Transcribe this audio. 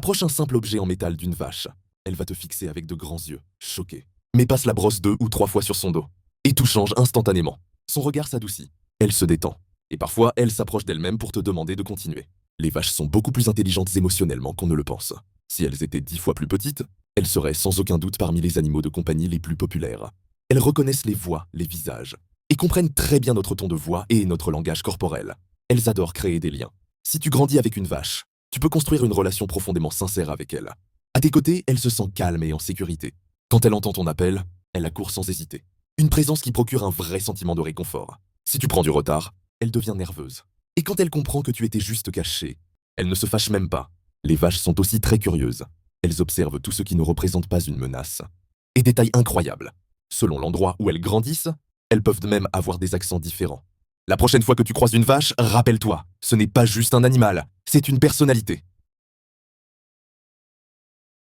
Approche un simple objet en métal d'une vache. Elle va te fixer avec de grands yeux, choquée. Mais passe la brosse 2 ou 3 fois sur son dos. Et tout change instantanément. Son regard s'adoucit. Elle se détend. Et parfois, elle s'approche d'elle-même pour te demander de continuer. Les vaches sont beaucoup plus intelligentes émotionnellement qu'on ne le pense. Si elles étaient 10 fois plus petites, elles seraient sans aucun doute parmi les animaux de compagnie les plus populaires. Elles reconnaissent les voix, les visages, et comprennent très bien notre ton de voix et notre langage corporel. Elles adorent créer des liens. Si tu grandis avec une vache, tu peux construire une relation profondément sincère avec elle. À tes côtés, elle se sent calme et en sécurité. Quand elle entend ton appel, elle accourt sans hésiter. Une présence qui procure un vrai sentiment de réconfort. Si tu prends du retard, elle devient nerveuse. Et quand elle comprend que tu étais juste caché, elle ne se fâche même pas. Les vaches sont aussi très curieuses. Elles observent tout ce qui ne représente pas une menace. Et détail incroyable. Selon l'endroit où elles grandissent, elles peuvent même avoir des accents différents. La prochaine fois que tu croises une vache, rappelle-toi, ce n'est pas juste un animal, c'est une personnalité.